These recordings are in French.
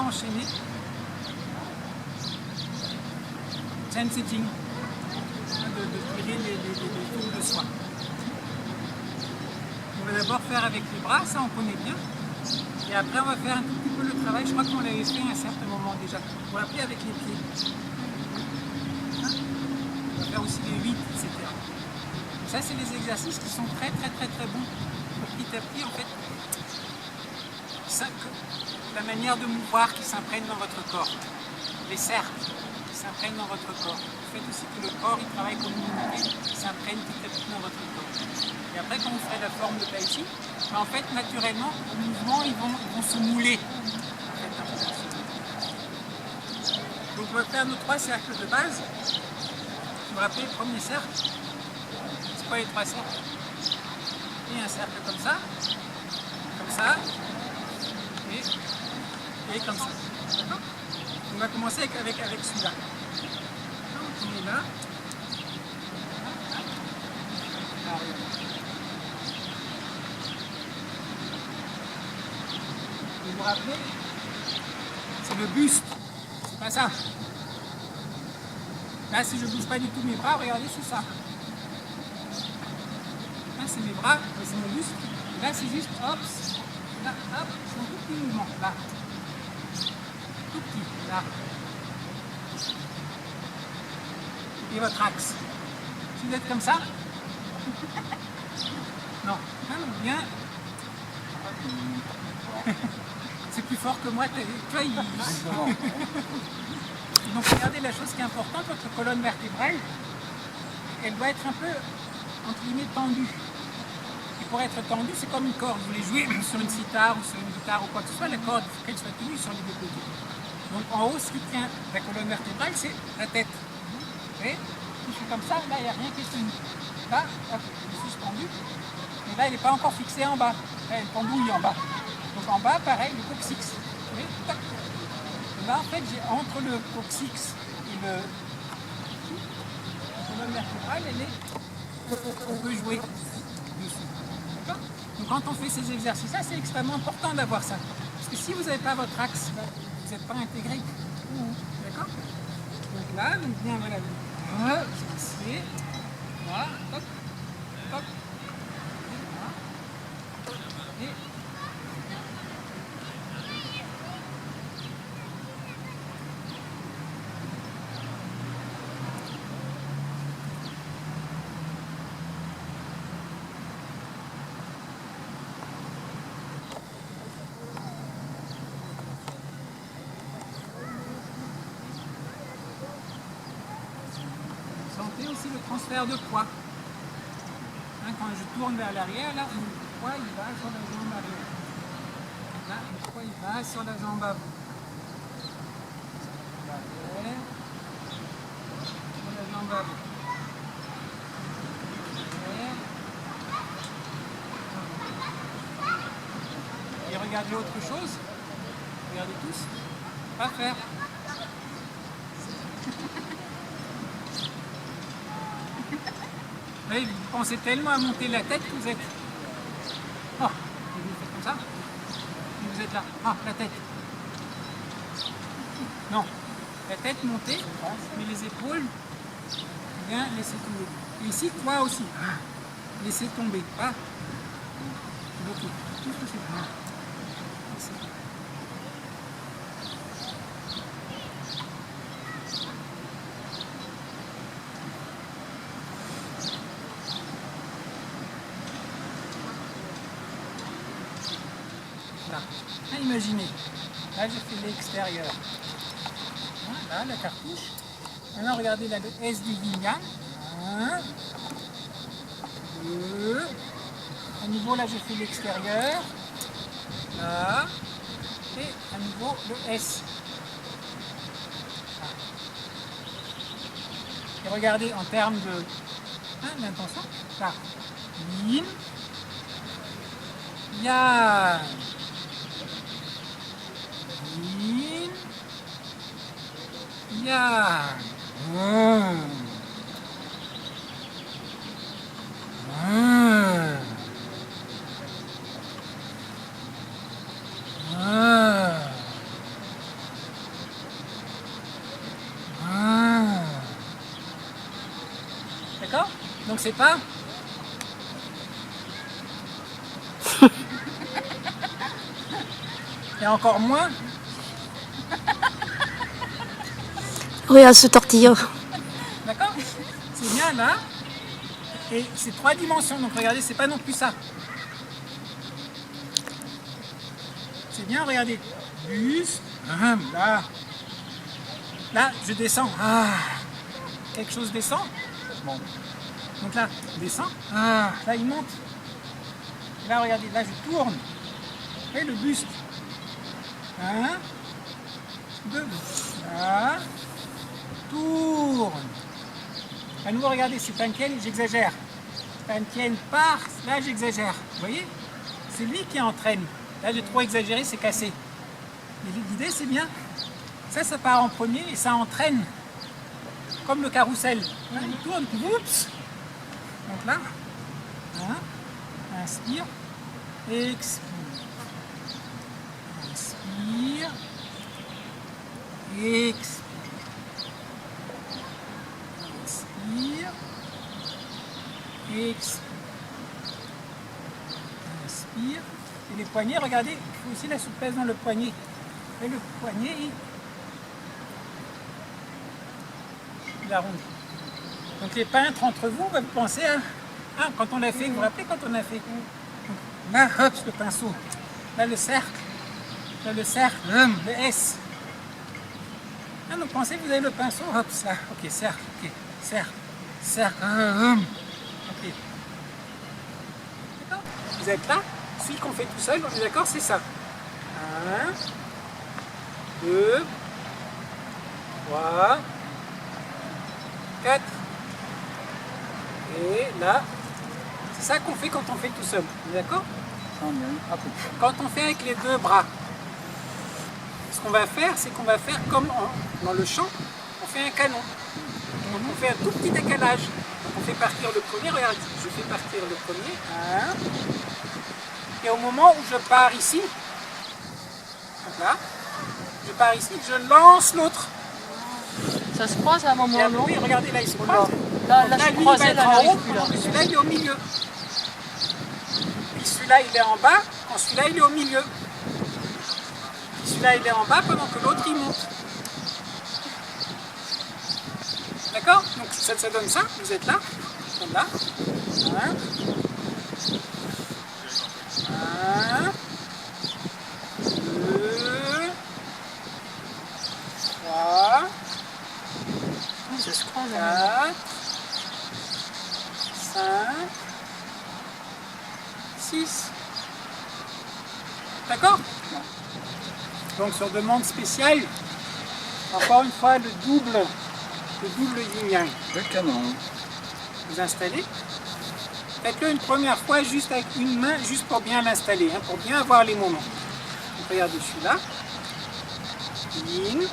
enchaîner. Chain setting, de tirer les fils de soie. On va d'abord faire avec les bras, ça on connaît bien. Et après on va faire un tout petit peu le travail, je crois qu'on l'avait fait à un certain moment déjà. On va appeler avec les pieds. On va faire aussi les 8, etc. Ça c'est des exercices qui sont très bons pour petit à petit en fait. La manière de mouvoir qui s'imprègne dans votre corps. Les cercles qui s'imprègnent dans votre corps. Le fait aussi que le corps il travaille comme une unité, qui s'imprègne petit à petit dans votre corps. Et après quand vous ferez la forme de Tai Chi, en fait naturellement les mouvements ils vont se mouler. Donc on va faire nos 3 cercles de base. Vous vous rappelez le premier cercle? C'est quoi les 3 cercles? Et un cercle comme ça, et comme ça. D'accord? On va commencer avec celui-là. On est là. Vous vous rappelez? C'est le buste. C'est pas ça. Là, si je ne bouge pas du tout mes bras, regardez, c'est ça. Là, c'est mes bras, c'est mon buste. Là, c'est juste, hop, là, hop, c'est un tout petit mouvement, là. Tout petit, là. Et votre axe. Si vous êtes comme ça, non, bien. C'est plus fort que moi, tu vois, donc regardez la chose qui est importante, votre colonne vertébrale, elle doit être un peu, entre guillemets, tendue. Et pour être tendue, c'est comme une corde. Vous voulez jouer sur une sitar ou sur une guitare ou quoi que ce soit, la corde, il faut qu'elle soit tenue sur les deux côtés. Donc en haut, ce qui tient la colonne vertébrale, c'est la tête. Vous voyez? Si je suis comme ça, là, il n'y a rien qui est tenu. Là, hop, je suis suspendu. Et là, il n'est pas encore fixé en bas. Là, il pendouille en bas. Donc en bas, pareil, le coccyx. Vous voyez? Tac. Et là, en fait, j'ai entre le coccyx et la colonne vertébrale, on peut jouer dessus. D'accord? Donc quand on fait ces exercices-là, c'est extrêmement important d'avoir ça. Parce que si vous n'avez pas votre axe, vous n'êtes pas intégré. D'accord? Donc là, donc bien, voilà. C'est voilà, hop, hop. Et sentez aussi le transfert de poids. Hein, quand je tourne vers l'arrière, là, le poids il va sur la jambe arrière. Là, le poids il va sur la jambe avant. L'arrière, sur la jambe avant. Arrière. Et regardez autre chose. Regardez tous. Pas faire. Vous pensez tellement à monter la tête que vous êtes... Oh, vous faites comme ça. Et vous êtes là. Ah, la tête. Non. La tête montée, mais les épaules, bien laisser tomber. Et ici, toi aussi. Laissez tomber. Pas bloquer. Tout ce que c'est. Là. Imaginez, là j'ai fait l'extérieur. Là, la cartouche. Maintenant regardez la S du yin yang. 1, 2. À nouveau là j'ai fait l'extérieur. Là. Et à nouveau le S. Et regardez en termes de l'intention. Là. Yin. Yang. Yin, yang. D'accord? Donc c'est pas... Et encore moins... Regarde ce tortillon. D'accord? C'est bien là. Et c'est 3 dimensions. Donc regardez, c'est pas non plus ça. C'est bien, regardez. Buste. Là. Là, je descends. Ah. Quelque chose descend. Bon. Donc là, descend. Ah. Là, il monte. Et là, regardez, là, je tourne. Et le buste. 1, 2, là. Tourne. À nouveau, regardez, c'est Tankian, j'exagère. Tankian part, là, j'exagère. Vous voyez? C'est lui qui entraîne. Là, j'ai trop exagéré, c'est cassé. Mais l'idée, c'est bien. Ça part en premier et ça entraîne. Comme le carrousel. Là, il tourne, oups. Donc là, inspire, expire. Inspire, expire. Inspire, expire. Inspire. Et les poignets, regardez, il faut aussi la souplesse dans le poignet. Et le poignet, il arrondit. Donc les peintres entre vous, vous pensez à... Ah, quand on l'a fait, vous vous rappelez quand on l'a fait? Là, hop, le pinceau. Là, le cercle. Là, le cercle, le S. Ah, donc pensez que vous avez le pinceau, hop, là. Ok, cercle, ok. Cercle, cercle, ok. D'accord? Vous êtes là? Celui qu'on fait tout seul, on est d'accord, c'est ça. 1, 2, 3, 4. Et là, c'est ça qu'on fait quand on fait tout seul. On est d'accord? Quand on fait avec les 2 bras, ce qu'on va faire, c'est qu'on va faire comme dans le chant, on fait un canon. Donc on fait un tout petit décalage. Donc on fait partir le premier, regarde, je fais partir le premier. 1. Et au moment où je pars ici, donc là, je pars ici, je lance l'autre. Ça se croise à un moment ou l'autre? Oui, regardez, là il se croise. Là, Là, je suis lui, croisé, il va là, être en j'arrive haut, plus là. celui-là il est au milieu. Puis celui-là il est en bas, quand celui-là il est au milieu. Puis celui-là il est en bas pendant que l'autre il monte. D'accord? Donc ça donne ça, vous êtes là, comme là. 1, 2, 3, Ça se croise. 4, 5, 6. D'accord? Donc sur demande spéciale, encore une fois le double yin-yang. Le canon. Vous installez. Faites-le une première fois juste avec une main, juste pour bien l'installer, pour bien avoir les moments. Donc regardez, je suis là. Yin.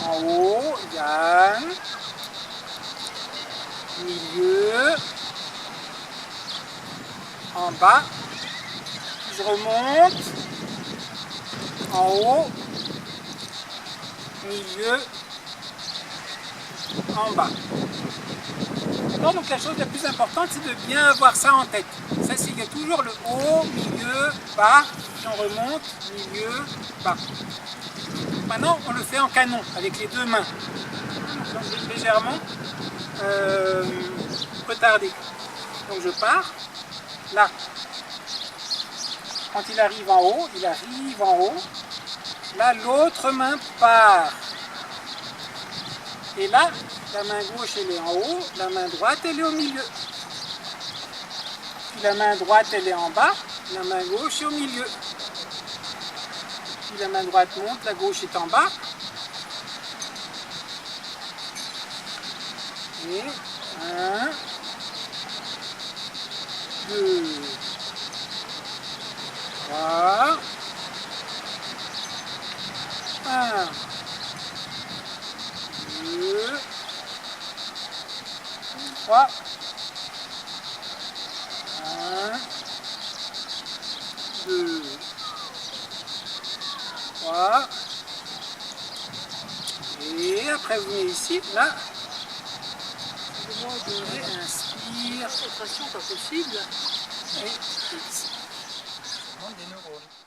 En haut, yang. Milieu. En bas. Je remonte. En haut. Milieu. En bas. D'accord? Donc la chose la plus importante, c'est de bien avoir ça en tête. Ça, c'est qu'il y a toujours le haut, milieu, bas, puis on remonte, milieu, bas. Maintenant, on le fait en canon, avec les 2 mains. Donc légèrement retardé. Donc je pars, là. Quand il arrive en haut, il arrive en haut. Là, l'autre main part. Et là, la main gauche, elle est en haut, la main droite, elle est au milieu. Puis la main droite, elle est en bas, la main gauche est au milieu. Puis la main droite monte, la gauche est en bas. Et 1, 2, 3, 1, 2, 3, 1, 2, 3, et après vous venez ici, là, Inspire. Concentration pas possible. Oui. Des neurones.